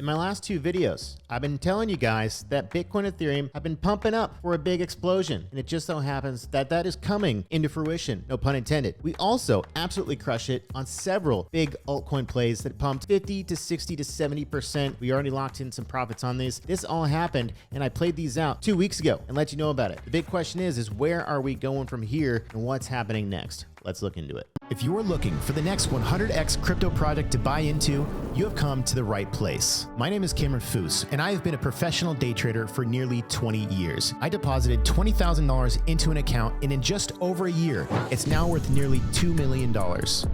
In my last two videos, I've been telling you guys that Bitcoin and Ethereum have been pumping up for a big explosion, and it just so happens that that is coming into fruition, no pun intended. We also absolutely crush it on several big altcoin plays that pumped 50 to 60 to 70%. We already locked in some profits on these. This all happened, and I played these out 2 weeks ago and let you know about it. The big question is where are we going from here and what's happening next? Let's look into it. If you're looking for the next 100x crypto project to buy into, you have come to the right place. My name is Fous, and I have been a professional day trader for nearly 20 years. I deposited $20,000 into an account, and in just over a year, it's now worth nearly $2 million.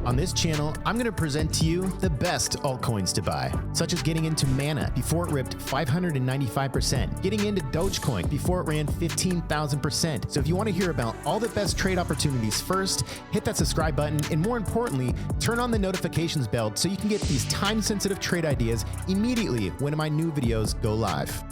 On this channel, I'm going to present to you the best altcoins to buy, such as getting into Mana before it ripped 595%, getting into Dogecoin before it ran 15,000%. So if you want to hear about all the best trade opportunities first, hit that subscribe button, and more importantly, turn on the notifications bell so you can get these time-sensitive trade ideas immediately when my new videos go live.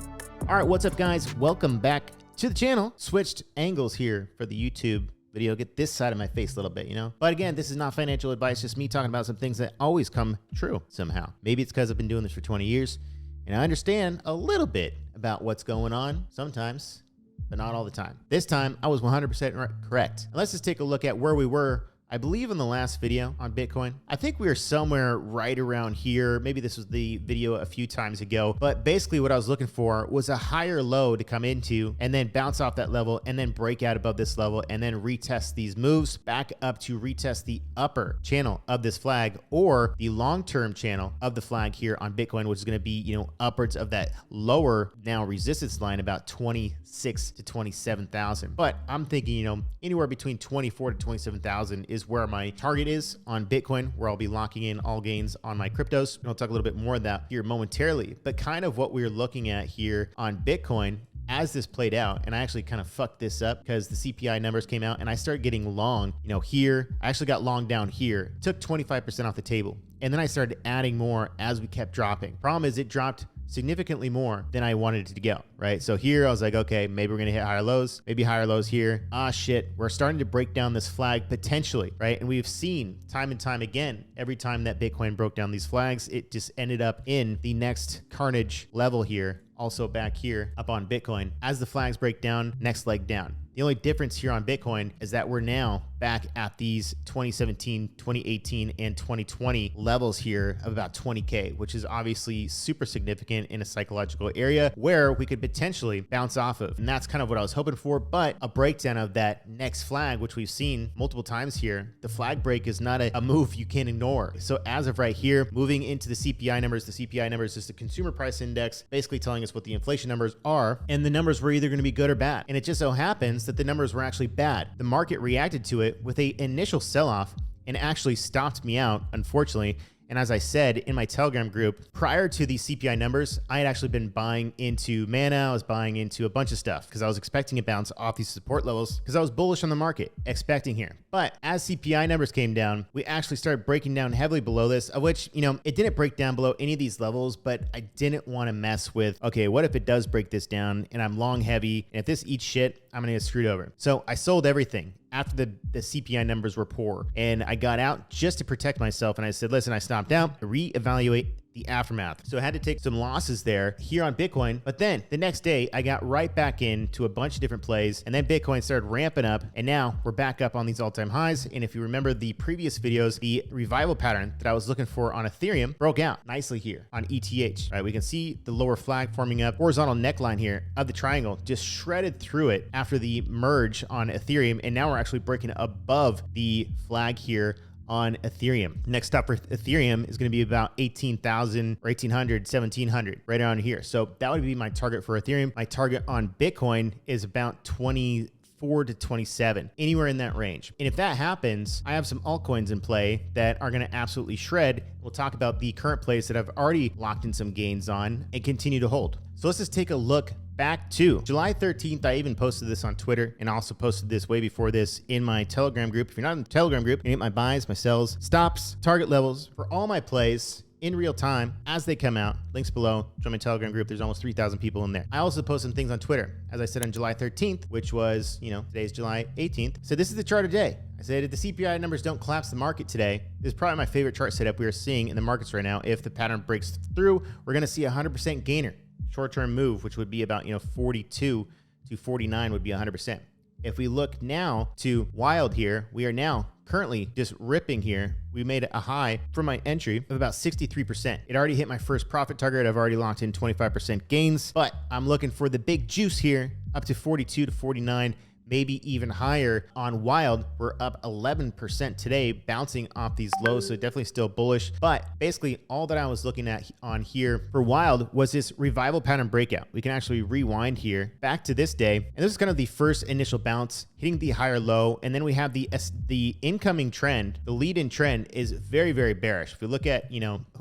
All right, what's up guys? Welcome back to the channel. Switched angles here for the YouTube video. Get this side of my face a little bit, you know? But again, this is not financial advice, just me talking about some things that always come true somehow. Maybe it's because I've been doing this for 20 years and I understand a little bit about what's going on sometimes, but not all the time. This time I was 100% correct. And let's just take a look at where we were, I believe in the last video on Bitcoin. I think we were somewhere right around here. Maybe this was the video a few times ago, but basically what I was looking for was a higher low to come into and then bounce off that level and then break out above this level and then retest these moves back up to retest the upper channel of this flag or the long-term channel of the flag here on Bitcoin, which is going to be, you know, upwards of that lower now resistance line, about 26 to 27,000. But I'm thinking, you know, anywhere between 24 to 27,000 is where my target is on Bitcoin, where I'll be locking in all gains on my cryptos. And I'll talk a little bit more of that here momentarily, but kind of what we're looking at here on Bitcoin as this played out, and I actually kind of fucked this up because the CPI numbers came out and I started getting long, you know, here. I actually got long down here, took 25% off the table. And then I started adding more as we kept dropping. Problem is it dropped significantly more than I wanted it to go, right? So here I was like, okay, maybe we're gonna hit higher lows, maybe higher lows here. Ah, shit, we're starting to break down this flag potentially, right? And we've seen time and time again, every time that Bitcoin broke down these flags, it just ended up in the next carnage level here, also back here up on Bitcoin. As the flags break down, next leg down. The only difference here on Bitcoin is that we're now back at these 2017, 2018, and 2020 levels here of about 20K, which is obviously super significant in a psychological area where we could potentially bounce off of. And that's kind of what I was hoping for, but a breakdown of that next flag, which we've seen multiple times here, the flag break is not a move you can ignore. So as of right here, moving into the CPI numbers, the CPI numbers is the consumer price index, basically telling us what the inflation numbers are, and the numbers were either going to be good or bad. And it just so happens that the numbers were actually bad. The market reacted to it with an initial sell-off and actually stopped me out, unfortunately. And as I said in my Telegram group, prior to these CPI numbers, I had actually been buying into Mana. I was buying into a bunch of stuff because I was expecting a bounce off these support levels because I was bullish on the market, expecting here. But as CPI numbers came down, we actually started breaking down heavily below this, of which, you know, it didn't break down below any of these levels, but I didn't want to mess with, okay, what if it does break this down and I'm long heavy, and if this eats shit, I'm gonna get screwed over. So I sold everything after the CPI numbers were poor, and I got out just to protect myself. And I said, listen, I stopped out to reevaluate the aftermath. So I had to take some losses there here on Bitcoin. But then the next day I got right back into a bunch of different plays, and then Bitcoin started ramping up, and now we're back up on these all-time highs. And if you remember the previous videos, the revival pattern that I was looking for on Ethereum broke out nicely here on ETH, right? We can see the lower flag forming up, horizontal neckline here of the triangle, just shredded through it after the merge on Ethereum. And now we're actually breaking above the flag here on Ethereum. Next up for Ethereum is going to be about 18,000 or 1,800, 1,700, right around here. So that would be my target for Ethereum. My target on Bitcoin is about 24 to 27, anywhere in that range. And if that happens, I have some altcoins in play that are going to absolutely shred. We'll talk about the current plays that I've already locked in some gains on and continue to hold. So let's just take a look back to July 13th. I even posted this on Twitter and also posted this way before this in my Telegram group. If you're not in the Telegram group, you get my buys, my sells, stops, target levels for all my plays in real time as they come out. Links below. Join my Telegram group. There's almost 3,000 people in there. I also post some things on Twitter. As I said on July 13th, which was, today's July 18th. So this is the chart of the day. I said if the CPI numbers don't collapse the market today, this is probably my favorite chart setup we are seeing in the markets right now. If the pattern breaks through, we're going to see a 100% gainer. Short-term move, which would be about 42 to 49 would be 100%. If we look now to wild here, we are now currently just ripping here. We made a high from my entry of about 63%. It already hit my first profit target. I've already locked in 25% gains, but I'm looking for the big juice here up to 42 to 49, maybe even higher. On wild, we're up 11% today, bouncing off these lows, so definitely still bullish. But basically all that I was looking at on here for wild was this revival pattern breakout. We can actually rewind here back to this day, and this is kind of the first initial bounce hitting the higher low, and then we have the incoming trend. The lead-in trend is very, very bearish. If we look at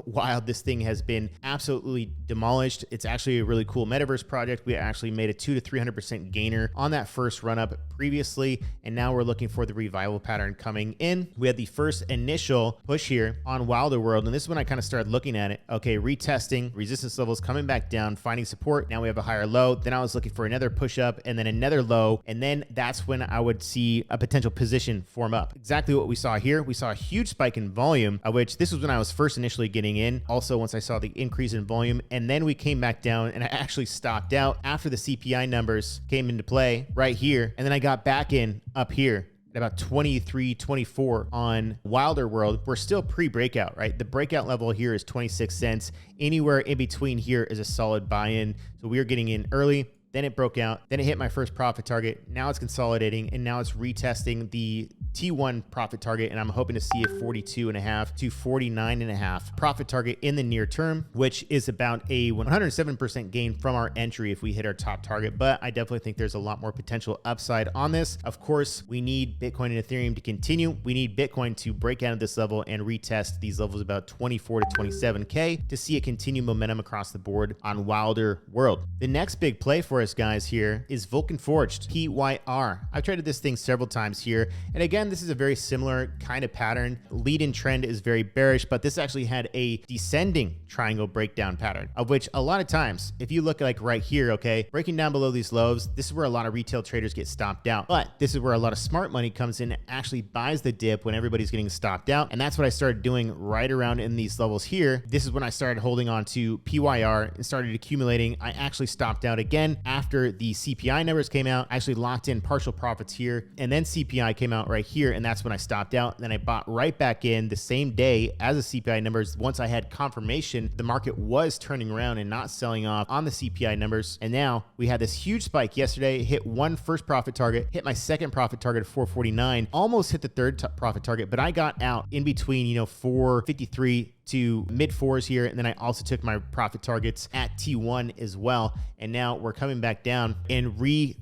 wild, this thing has been absolutely demolished. It's actually a really cool metaverse project. We actually made a 200 to 300% gainer on that first run up previously, and now we're looking for the revival pattern coming in. We had the first initial push here on Wilder World, and this is when I kind of started looking at it. Okay, retesting resistance levels, coming back down, finding support. Now we have a higher low. Then I was looking for another push up and then another low, and then that's when I would see a potential position form up. Exactly what we saw here. We saw a huge spike in volume, of which this was when I was first initially getting in. Also, once I saw the increase in volume, and then we came back down, and I actually stopped out after the CPI numbers came into play right here, and then I got back in up here at about 23, 24 on Wilder World. We're still pre-breakout, right? The breakout level here is 26 cents. Anywhere in between here is a solid buy-in. So we are getting in early. Then it broke out. Then it hit my first profit target. Now it's consolidating, and now it's retesting the T1 profit target, and I'm hoping to see a 42.5 to 49.5 profit target in the near term, which is about a 107% gain from our entry if we hit our top target. But I definitely think there's a lot more potential upside on this. Of course, we need Bitcoin and Ethereum to continue. We need Bitcoin to break out of this level and retest these levels about 24 to 27K to see a continued momentum across the board on Wilder World. The next big play for us guys here is Vulcan Forged, PYR. I've traded this thing several times here, and again, this is a very similar kind of pattern. Lead-in trend is very bearish, but this actually had a descending triangle breakdown pattern, of which a lot of times, if you look like right here, okay, breaking down below these lows, this is where a lot of retail traders get stopped out. But this is where a lot of smart money comes in and actually buys the dip when everybody's getting stopped out. And that's what I started doing right around in these levels here. This is when I started holding on to PYR and started accumulating. I actually stopped out again after the CPI numbers came out. I actually locked in partial profits here, and then CPI came out right here, and that's when I stopped out. And then I bought right back in the same day as the CPI numbers once I had confirmation the market was turning around and not selling off on the CPI numbers. And now we had this huge spike yesterday, hit one first profit target, hit my second profit target of 449, almost hit the third profit target, but I got out in between 453 to mid fours here, and then I also took my profit targets at T1 as well, and now we're coming back down and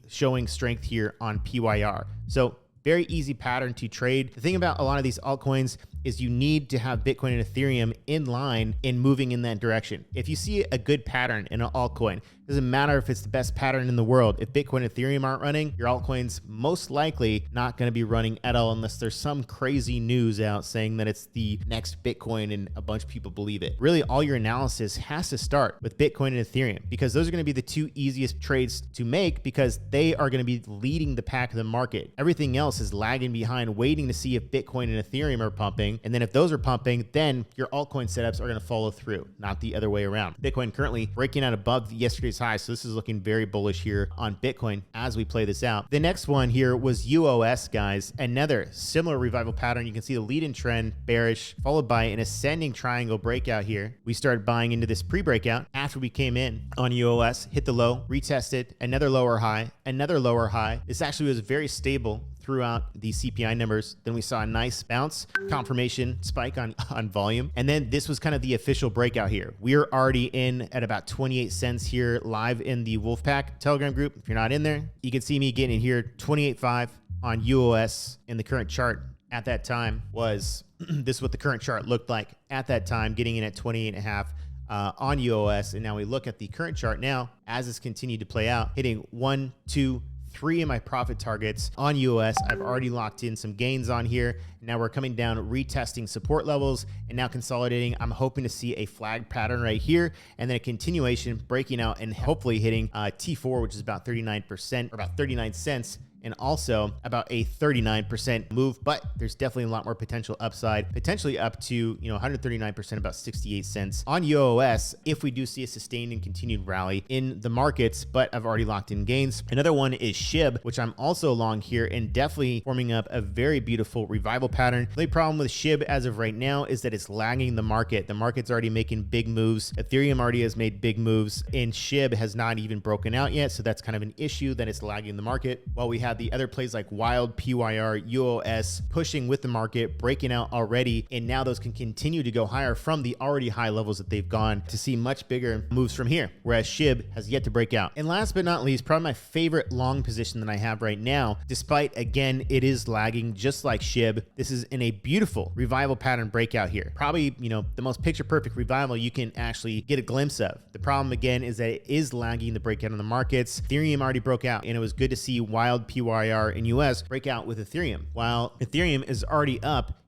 showing strength here on PYR. So very easy pattern to trade. The thing about a lot of these altcoins is you need to have Bitcoin and Ethereum in line in moving in that direction. If you see a good pattern in an altcoin, it doesn't matter if it's the best pattern in the world. If Bitcoin and Ethereum aren't running, your altcoin's most likely not going to be running at all unless there's some crazy news out saying that it's the next Bitcoin and a bunch of people believe it. Really, all your analysis has to start with Bitcoin and Ethereum, because those are going to be the two easiest trades to make, because they are going to be leading the pack of the market. Everything else is lagging behind, waiting to see if Bitcoin and Ethereum are pumping. And then if those are pumping, then your altcoin setups are going to follow through, not the other way around. Bitcoin currently breaking out above yesterday's high, so this is looking very bullish here on Bitcoin as we play this out. The next one here was UOS, guys. Another similar revival pattern. You can see the lead-in trend bearish, followed by an ascending triangle breakout here. We started buying into this pre-breakout after we came in on UOS, hit the low, retested, another lower high, another lower high. This actually was very stable throughout the CPI numbers. Then we saw a nice bounce, confirmation spike on volume. And then this was kind of the official breakout here. We are already in at about 28 cents here live in the Wolfpack Telegram group. If you're not in there, you can see me getting in here 28.5 on UOS, and the current chart at that time was, this is what the current chart looked like at that time, getting in at 28.5 on UOS. And now we look at the current chart now as it's continued to play out, hitting 1, 2, 3 of my profit targets on UOS. I've already locked in some gains on here. Now we're coming down, retesting support levels, and now consolidating. I'm hoping to see a flag pattern right here, and then a continuation breaking out and hopefully hitting T4, which is about 39% or about 39 cents. And also about a 39% move, but there's definitely a lot more potential upside, potentially up to 139%, about 68 cents on UOS if we do see a sustained and continued rally in the markets. But I've already locked in gains. Another one is SHIB, which I'm also long here and definitely forming up a very beautiful revival pattern. The only problem with SHIB as of right now is that it's lagging the market. The market's already making big moves. Ethereum already has made big moves, and SHIB has not even broken out yet. So that's kind of an issue that it's lagging the market. While we have the other plays like Wild, PYR, UOS pushing with the market, breaking out already, and now those can continue to go higher from the already high levels that they've gone to see much bigger moves from here, whereas SHIB has yet to break out. And last but not least, probably my favorite long position that I have right now, despite again it is lagging just like SHIB. This is in a beautiful revival pattern breakout here, probably the most picture perfect revival you can actually get a glimpse of. The problem again is that it is lagging the breakout in the markets. Ethereum already broke out, and it was good to see Wild, PYR in US break out with Ethereum. While Ethereum is already up,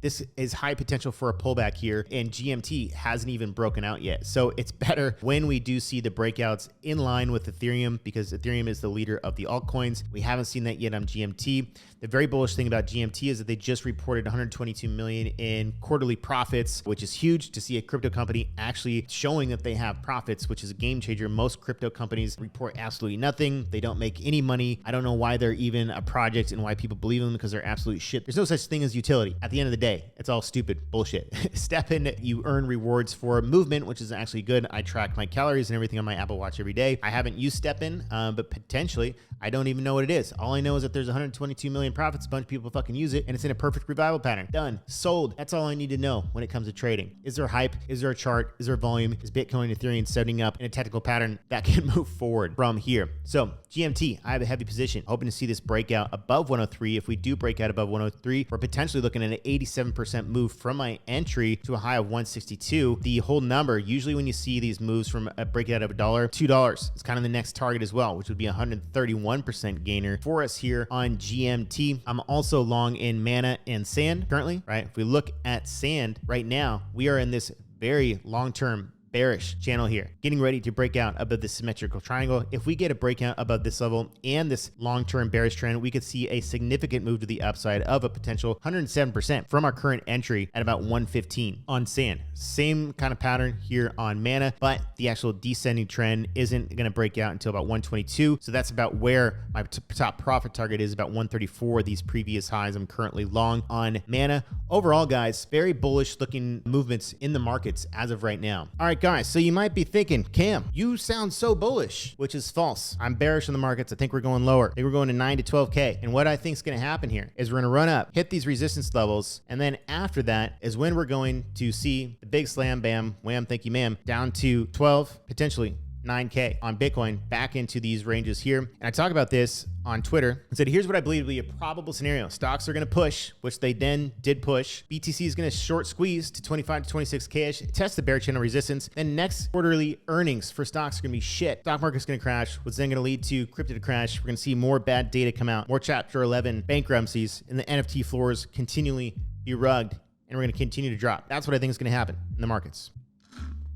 this is high potential for a pullback here, and GMT hasn't even broken out yet. So it's better when we do see the breakouts in line with Ethereum, because Ethereum is the leader of the altcoins. We haven't seen that yet on GMT. The very bullish thing about GMT is that they just reported 122 million in quarterly profits, which is huge to see a crypto company actually showing that they have profits, which is a game changer. Most crypto companies report absolutely nothing. They don't make any money. I don't know why they're even a project and why people believe in them, because they're absolute shit. There's no such thing as utility. At the end of the day, it's all stupid bullshit. Step in, you earn rewards for movement, which is actually good. I track my calories and everything on my Apple Watch every day. I haven't used Step in, but potentially, I don't even know what it is. All I know is that there's 122 million profits. A bunch of people fucking use it, and it's in a perfect revival pattern. Done. Sold. That's all I need to know when it comes to trading. Is there hype? Is there a chart? Is there volume? Is Bitcoin, Ethereum setting up in a technical pattern that can move forward from here? So GMT, I have a heavy position, hoping to see this breakout above 103. If we do break out above 103, we're potentially looking at an 87% move from my entry to a high of 162. The whole number, usually when you see these moves from a breakout of $1, $2 is kind of the next target as well, which would be 131% gainer for us here on GMT. I'm also long in Mana and Sand currently, right? If we look at Sand right now, we are in this very long-term bearish channel here, getting ready to break out above the symmetrical triangle. If we get a breakout above this level and this long-term bearish trend, we could see a significant move to the upside of a potential 107% from our current entry at about 115 on Sand. Same kind of pattern here on Mana, but the actual descending trend isn't going to break out until about 122. So that's about where my top profit target is, about 134. These previous highs, I'm currently long on Mana. Overall, guys, very bullish looking movements in the markets as of right now. All right, guys, so you might be thinking, Cam, you sound so bullish, which is false. I'm bearish in the markets. I think we're going lower. I think we're going to 9 to 12K. And what I think is going to happen here is we're going to run up, hit these resistance levels, and then after that is when we're going to see the big slam, bam, wham, thank you, ma'am, down to 12, potentially 9K on Bitcoin, back into these ranges here. And I talk about this on Twitter and said, here's what I believe to be a probable scenario. Stocks are going to push, which they then did push. BTC is going to short squeeze to 25 to 26K, test the bear channel resistance. Then next quarterly earnings for stocks are going to be shit. Stock market's going to crash, what's then going to lead to crypto to crash. We're going to see more bad data come out, more Chapter 11 bankruptcies, and the NFT floors continually be rugged, and we're going to continue to drop. That's what I think is going to happen in the markets.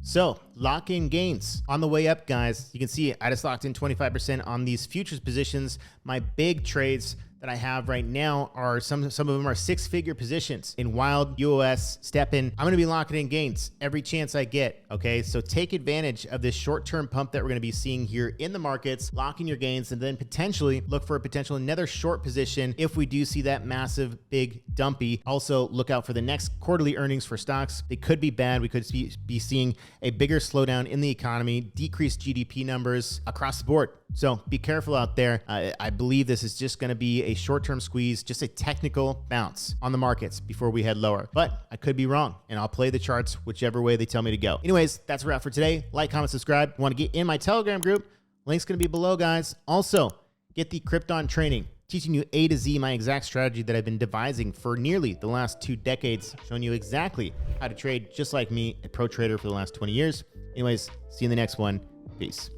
So lock in gains on the way up, guys. You can see I just locked in 25% on these futures positions. My big trades that I have right now are some of them are 6-figure positions in Wild, UOS, Step in. I'm going to be locking in gains every chance I get. Okay, so take advantage of this short-term pump that we're going to be seeing here in the markets, lock in your gains, and then potentially look for a potential another short position if we do see that massive big dumpy. Also look out for the next quarterly earnings for stocks. They could be bad. We could be seeing a bigger slowdown in the economy, decreased GDP numbers across the board. So be careful out there. I believe this is just going to be a short-term squeeze, just a technical bounce on the markets before we head lower. But I could be wrong, and I'll play the charts whichever way they tell me to go. Anyways, that's a wrap for today. Like, comment, subscribe. Want to get in my Telegram group? Link's going to be below, guys. Also, get the Krypton training, teaching you A to Z my exact strategy that I've been devising for nearly the last 2 decades, showing you exactly how to trade just like me, a pro trader for the last 20 years. Anyways, see you in the next one. Peace.